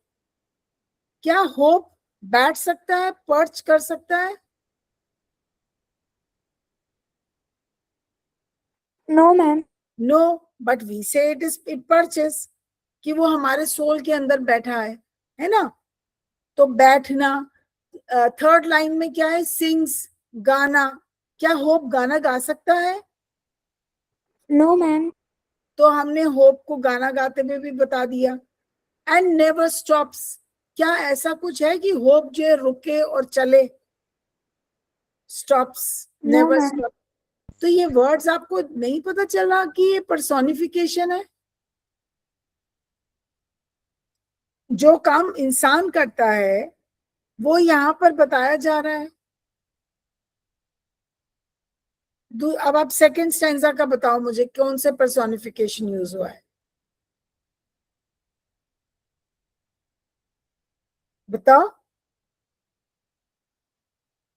A: क्या होप बैठ सकता है, पर्च कर सकता है?
B: No, ma'am.
A: No, but we say it perches, कि वो हमारे सोल के अंदर बैठा है ना? तो बैठना। थर्ड लाइन में क्या है? सिंग्स, गाना। क्या होप गाना गा सकता है?
B: No, ma'am.
A: तो हमने होप को गाना गाते हुए भी बता दिया। And never stops. क्या ऐसा कुछ है कि होप जो है रुके और चले? Stops,
B: No,
A: never
B: ma'am.
A: Stop. तो ये वर्ड्स आपको नहीं पता चला कि ये पर्सोनिफिकेशन है? जो काम इंसान करता है वो यहाँ पर बताया जा रहा है। अब आप सेकंड स्टैंजा का बताओ मुझे, कौन से पर्सोनिफिकेशन यूज हुआ है? बताओ,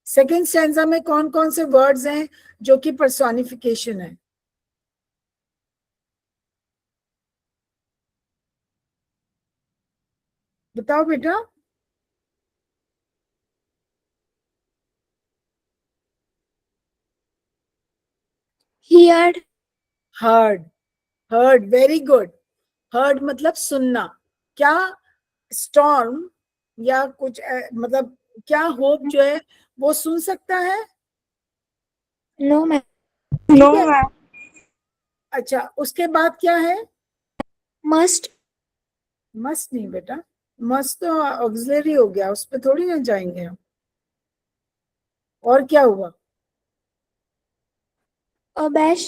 A: सेकंड स्टैंजा में कौन कौन से वर्ड्स हैं जो कि पर्सोनिफिकेशन है? बताओ बेटा।
B: Heard.
A: Heard, heard, very good. Heard मतलब सुनना। क्या स्टॉर्म या कुछ मतलब क्या होप जो है वो सुन सकता है?
B: No, ma'am.
A: ठीक है। अच्छा, उसके बाद क्या है?
B: Must.
A: मस्ट नहीं बेटा, मस्ट तो ऑक्सिलरी हो गया, उस पर थोड़ी ना जाएंगे हम। और क्या हुआ?
B: Abash.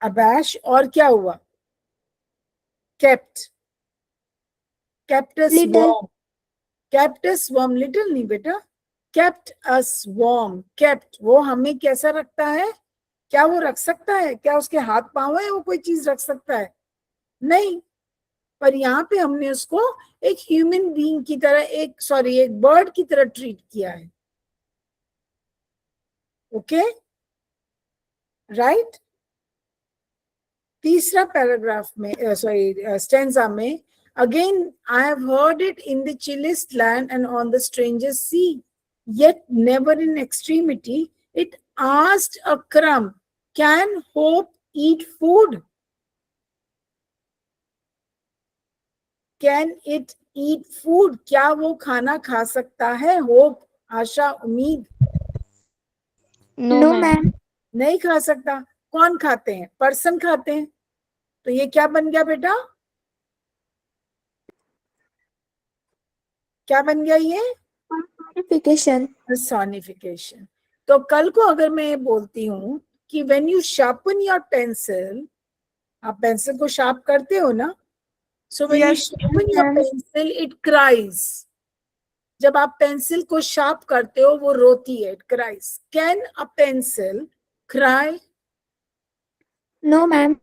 A: अबैश। और क्या हुआ? Kept, kept
B: Little.
A: Warm. Kept warm, little नहीं बेटा, केप्ट अस वॉर्म। केप्ट, वो हमें कैसा रखता है? क्या वो रख सकता है? क्या उसके हाथ पांव है वो कोई चीज रख सकता है? नहीं। पर यहाँ पे हमने उसको एक ह्यूमन बीइंग की तरह, एक बर्ड की तरह ट्रीट किया है। Okay, right. तीसरा पैराग्राफ में, स्टेंजा में, again I have heard it in the chillest land and on the strangest sea, yet never in extremity it asked a crumb, can hope eat food? Can it eat food? क्या वो खाना खा सकता है? होप, आशा, उम्मीद?
D: No,
B: No,
D: ma'am.
B: ma'am.
A: नहीं खा सकता। कौन खाते हैं? पर्सन खाते हैं। तो ये क्या बन गया बेटा? क्या बन गया ये?
B: Personification.
A: पर्सोनिफिकेशन। तो कल को अगर मैं ये बोलती हूँ कि when you sharpen your pencil, आप पेंसिल को शार्प करते हो ना, so when you
E: Yes,
A: sharpen your
B: ma'am.
A: Pencil it cries. जब आप पेंसिल को शार्प करते हो वो रोती है, it cries. Can a pencil cry?
B: No, ma'am.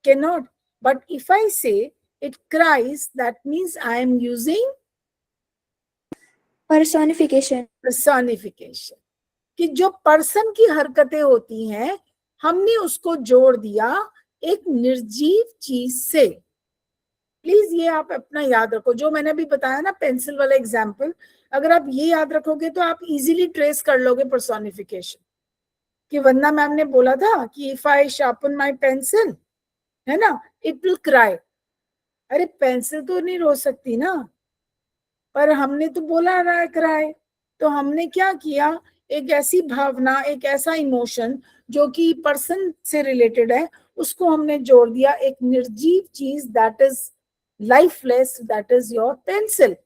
A: Cannot. But if I say it cries, that means I am using
B: Personification.
A: personification. कि जो पर्सन की हरकतें होती हैं हमने उसको जोड़ दिया एक निर्जीव चीज से। प्लीज ये आप अपना याद रखो, जो मैंने अभी बताया ना पेंसिल वाला एग्जाम्पल, अगर आप ये याद रखोगे तो आप इजीली ट्रेस कर लोगे पर्सोनिफिकेशन। कि वंदना मैम ने बोला था कि if I sharpen my pencil, है ना, इट विल क्राई। अरे पेंसिल तो नहीं रो सकती ना, पर हमने तो बोला रहा है क्राई। तो हमने क्या किया, एक ऐसी भावना, एक ऐसा इमोशन जो कि पर्सन से रिलेटेड है, उसको हमने जोड़ दिया एक निर्जीव चीज, that is lifeless, that is your pencil.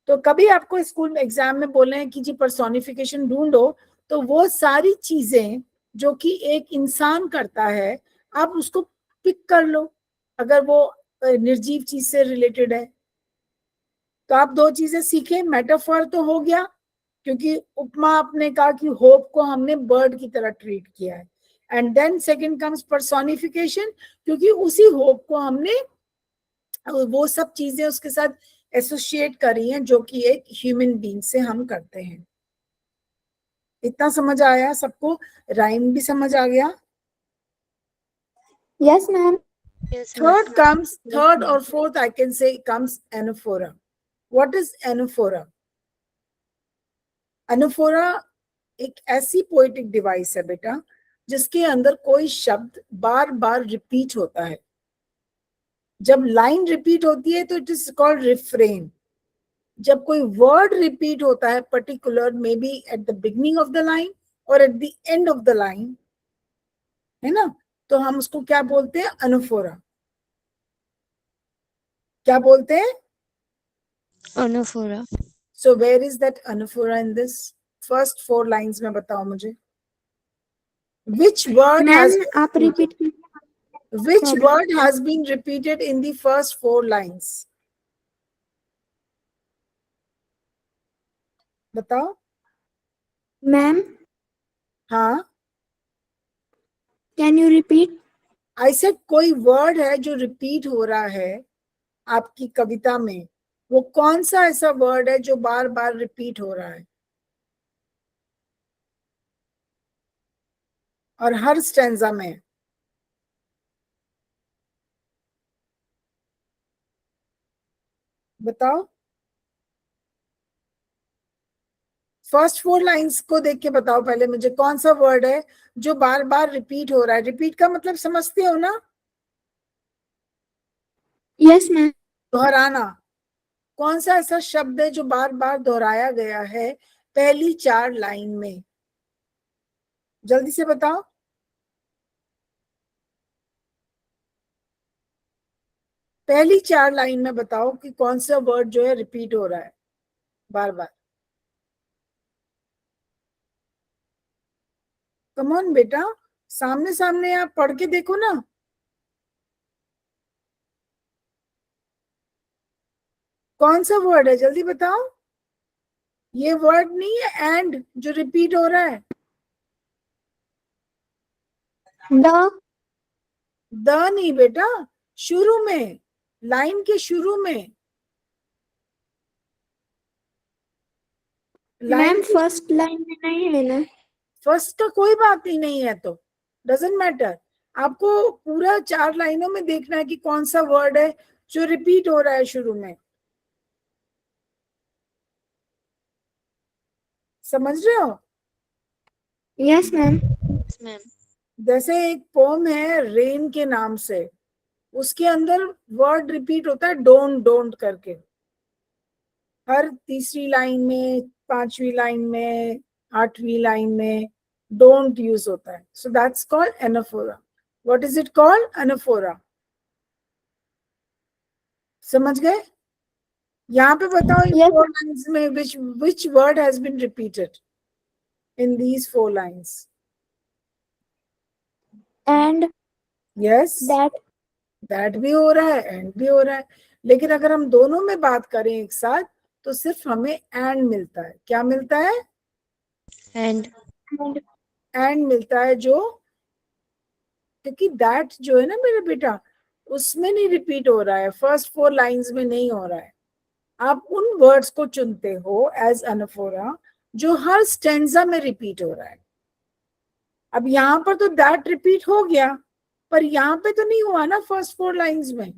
A: तो कभी आपको स्कूल में एग्जाम में बोले हैं कि जी पर्सोनिफिकेशन ढूंढो, तो वो सारी चीजें जो कि एक इंसान करता है आप उसको पिक कर लो, अगर वो निर्जीव चीज से रिलेटेड है। तो आप दो चीजें सीखे, मेटाफर तो हो गया, क्योंकि उपमा आपने कहा कि होप को हमने बर्ड की तरह ट्रीट किया है, and then second comes personification, क्योंकि उसी होप को हमने वो सब चीजें उसके साथ एसोसिएट करी हैं जो कि एक ह्यूमन बीइंग से हम करते हैं। इतना समझ आया सबको? राइम भी समझ आ गया?
B: Yes, ma'am.
D: Yes, ma'am.
A: Third or fourth I can say comes anaphora. What is anaphora? Anaphora एक ऐसी पोएटिक डिवाइस है बेटा जिसके अंदर कोई शब्द बार बार रिपीट होता है। जब लाइन रिपीट होती है तो इट इज कॉल्ड रिफ्रेन। जब कोई वर्ड रिपीट होता है particular, maybe at the beginning of the line और at the end of the line, है ना, तो हम उसको क्या बोलते हैं? अनफोरा। क्या बोलते हैं?
D: Anaphora.
A: So where is that anaphora in this first 4 lines में? बताओ मुझे। विच वर्ड
B: मैम
A: हैज
B: आप repeat
A: which
B: Sorry.
A: word has been repeated in the first 4 lines? बताओ।
B: मैम
A: हाँ,
B: can you repeat?
A: I said कोई वर्ड है जो रिपीट हो रहा है आपकी कविता में, वो कौन सा ऐसा वर्ड है जो बार बार रिपीट हो रहा है और हर स्टैंजा में? बताओ। फर्स्ट 4 लाइंस को देख के बताओ पहले मुझे, कौन सा वर्ड है जो बार बार रिपीट हो रहा है? रिपीट का मतलब समझते हो ना?
B: Yes ma'am.
A: दोहराना। कौन सा ऐसा शब्द है जो बार बार दोहराया गया है पहली 4 लाइन में? जल्दी से बताओ। पहली 4 लाइन में बताओ कि कौन सा वर्ड जो है रिपीट हो रहा है बार बार। कम ऑन बेटा, सामने सामने आप पढ़ के देखो ना। कौन सा वर्ड है? जल्दी बताओ। ये वर्ड नहीं है एंड जो रिपीट हो रहा है। द नहीं बेटा, शुरू में, लाइन के शुरू में।
B: मैम फर्स्ट लाइन में नहीं है ना?
A: फर्स्ट का कोई बात ही नहीं है, तो डजेंट मैटर। आपको पूरा 4 लाइनों में देखना है कि कौन सा वर्ड है जो रिपीट हो रहा है शुरू में। समझ रहे हो?
B: Yes ma'am.
D: Yes, ma'am.
A: जैसे एक पोम है रेन के नाम से, उसके अंदर वर्ड रिपीट होता है डोंट डोंट करके, हर तीसरी लाइन में, 5वीं लाइन में, 8वीं लाइन में डोंट यूज होता है। So that's called anaphora. What is it called? Anaphora. समझ गए? यहाँ पे बताओ इन
B: Yes.
A: 4 लाइन्स में which word has been repeated in these 4 lines?
B: And
A: Yes,
B: that
A: भी हो रहा है एंड भी हो रहा है, लेकिन अगर हम दोनों में बात करें एक साथ तो सिर्फ हमें एंड मिलता है। क्या मिलता है?
D: And
A: एंड मिलता है, जो क्योंकि दैट जो है ना मेरे बेटा, उसमें नहीं रिपीट हो रहा है, फर्स्ट 4 लाइंस में नहीं हो रहा है। आप उन वर्ड्स को चुनते हो एज अनफोरा जो हर स्टेंजा में रिपीट हो रहा है। अब यहाँ पर तो दैट रिपीट हो गया, पर यहाँ पे तो नहीं हुआ ना फर्स्ट 4 लाइंस में।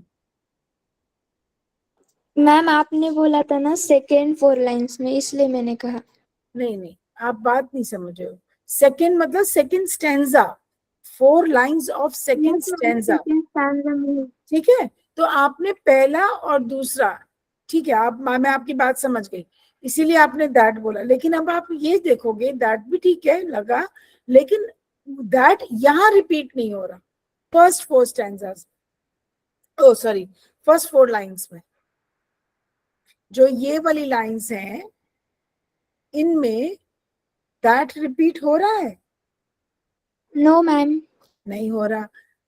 B: मैम आपने बोला था ना सेकेंड 4 लाइंस में, इसलिए मैंने कहा।
A: नहीं, आप बात नहीं समझ रहे हो। सेकेंड मतलब second stanza, 4 lines of second stanza. ठीक है, तो आपने पहला और दूसरा, ठीक है, आप, मैं आपकी बात समझ गई, इसीलिए आपने दैट बोला। लेकिन अब आप ये देखोगे, दैट भी ठीक है लगा, लेकिन दैट यहाँ रिपीट नहीं हो रहा फर्स्ट 4 स्टेंजास, ओ सॉरी, फर्स्ट 4 लाइंस में। जो ये वाली लाइंस हैं इनमें दैट रिपीट हो रहा है?
B: No ma'am.
A: नहीं हो रहा,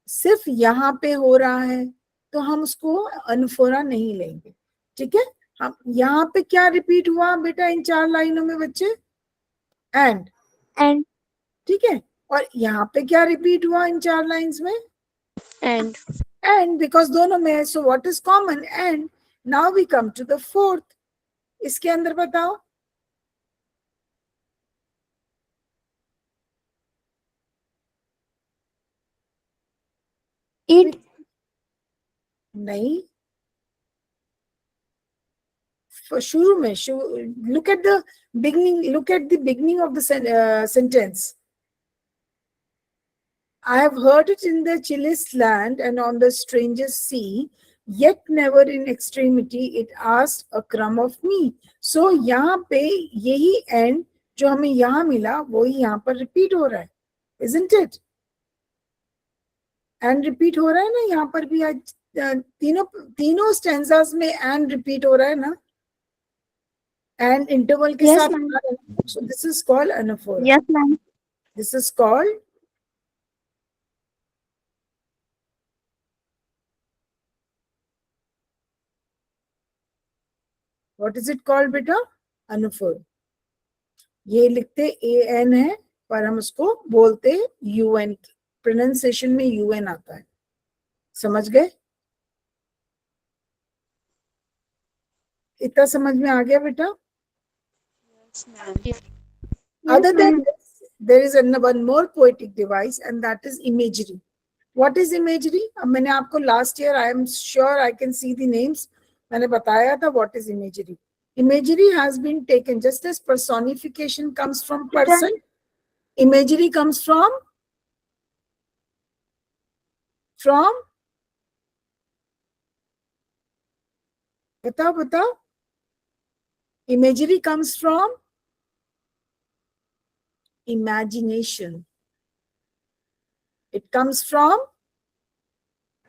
A: सिर्फ यहाँ पे हो रहा है, तो हम उसको अनफोरा नहीं लेंगे। ठीक है, हम यहाँ पे क्या रिपीट हुआ बेटा इन 4 लाइनों में बच्चे? एंड।
B: एंड
A: ठीक है, और यहाँ पे क्या रिपीट हुआ इन 4 लाइंस में?
D: And
A: And because दोनों में है, so what is common? And now we come to the fourth. इसके अंदर बताओ.
B: It.
A: नहीं, शुरू में look at the beginning of the sentence. I have heard it in the chillest land and on the strangest sea, yet never in extremity it asked a crumb of me. So यहाँ पे यही end जो हमें यहाँ मिला वही यहाँ पर repeat हो रहा है, isn't it? And repeat हो रहा है ना यहाँ पर भी. आज तीनों stanzas में and repeat हो रहा है ना, and interval के
B: Yes,
A: साथ.
B: ma'am.
A: So this is called anaphora.
C: Yes, ma'am.
A: This is called what is it called बेटा? anaphora. ये लिखते an है पर हम उसको बोलते un. प्रोनाउंसिएशन में un आता है. समझ गए? इतना समझ में आ गया बेटा? Other than this, there is one more poetic device and that is imagery. What is imagery? अब मैंने आपको last year, I am sure I can see the names. मैंने बताया था what is imagery. Imagery has been taken just as personification comes from person. Imagery comes from बताओ. Imagery comes from imagination. It comes from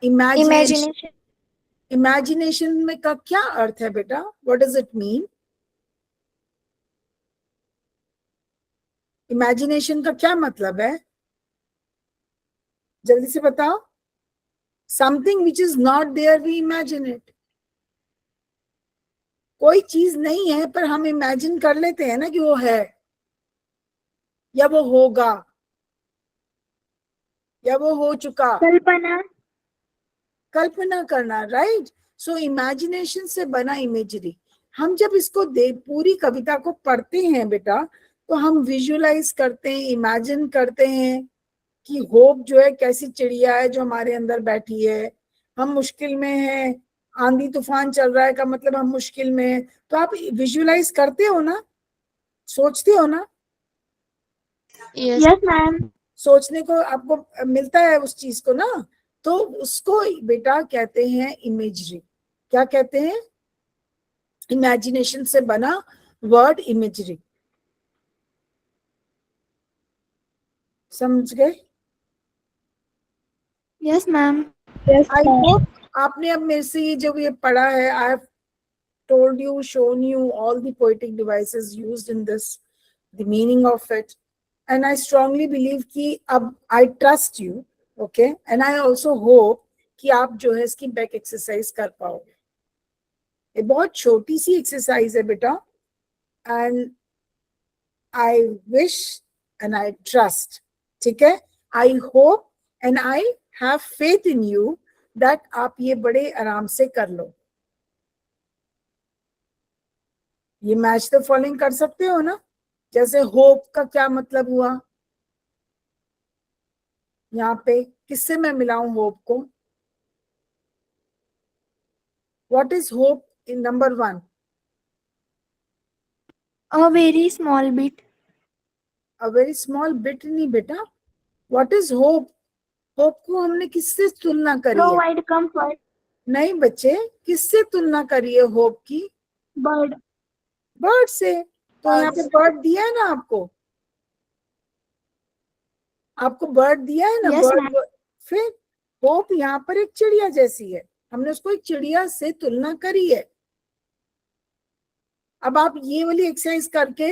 A: imagination. Imagination में का क्या अर्थ है बेटा? What does it mean? Imagination का क्या मतलब है? जल्दी से बताओ. Something which is not there, we imagine it. कोई चीज नहीं है पर हम imagine कर लेते हैं ना कि वो है या वो होगा या वो हो चुका. कल्पना करना, राइट? सो इमेजिनेशन से बना इमेजरी. हम जब इसको पूरी कविता को पढ़ते हैं बेटा तो हम विजुअलाइज करते हैं, इमेजिन करते हैं कि होप जो है कैसी चिड़िया है जो हमारे अंदर बैठी है. हम मुश्किल में हैं, आंधी तूफान चल रहा है का मतलब हम मुश्किल में हैं. तो आप विजुअलाइज करते हो ना, सोचते हो ना?
D: yes,
C: Yes, ma'am.
A: सोचने को आपको मिलता है उस चीज को ना, तो उसको बेटा कहते हैं इमेजरी. क्या कहते हैं? इमेजिनेशन से बना वर्ड इमेजरी. समझ गए?
B: Yes, ma'am.
A: आई होप आपने अब मेरे से ये जब ये पढ़ा है, I have told you, shown you all the poetic devices used in this, the meaning of it, and I strongly believe कि अब I trust you, okay, and I also hope कि आप जो है इसकी बैक एक्सरसाइज कर पाओगे. ये बहुत छोटी सी एक्सरसाइज है बेटा, and I wish and I trust, ठीक है? I hope and I have faith in you that आप ये बड़े आराम से कर लो. ये मैच द फॉलोइंग कर सकते हो ना? जैसे होप का क्या मतलब हुआ? यहाँ पे किससे मैं मिलाऊं होप को? What is hope in number 1?
B: A very small bit.
A: A very small bit नहीं बेटा. What is hope? होप को हमने किससे तुलना करी है?
C: Provide comfort.
A: नहीं बच्चे, किससे तुलना करी है होप की?
C: Bird.
A: बर्ड से. तो यहाँ पे बर्ड दिया है ना आपको? आपको बर्ड दिया है ना?
B: Yes,
A: bird. फिर होप यहाँ पर एक चिड़िया जैसी है, हमने उसको एक चिड़िया से तुलना करी है. अब आप ये वाली एक्सरसाइज करके,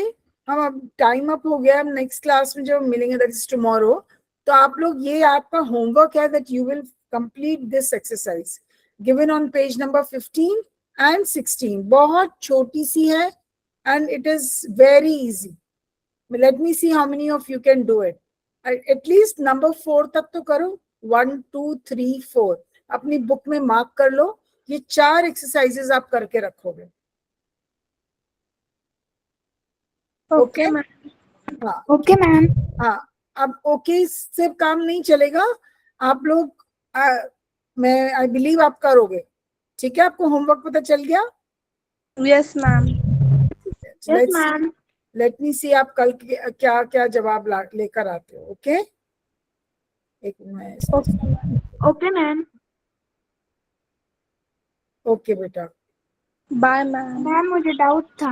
A: हम अब टाइम अप हो गया, नेक्स्ट क्लास में जब मिलेंगे दैट इज टुमारो, तो आप लोग ये आपका होमवर्क है that you will complete this exercise given on page number 15 and 16. बहुत छोटी सी है and it is very easy. Let me see how many of you can do it. At least number 4 तक तो करो। 1 2 3 4 अपनी बुक में मार्क कर लो। ये 4 एक्सरसाइजेस आप करके रखोगे।
E: Okay ma'am.
A: हाँ
B: ओके मैम।
A: हाँ, अब ओके से काम नहीं चलेगा। आप लोग मैं आई बिलीव आप करोगे। ठीक है, आपको होमवर्क पता चल गया?
E: Yes ma'am.
B: Yes ma'am.
A: Let me see आप कल क्या क्या जवाब लेकर आते हो। ओके, एक मिनट।
B: Okay ma'am.
A: ओके बेटा।
E: Bye ma'am.
B: मैम मुझे डाउट था।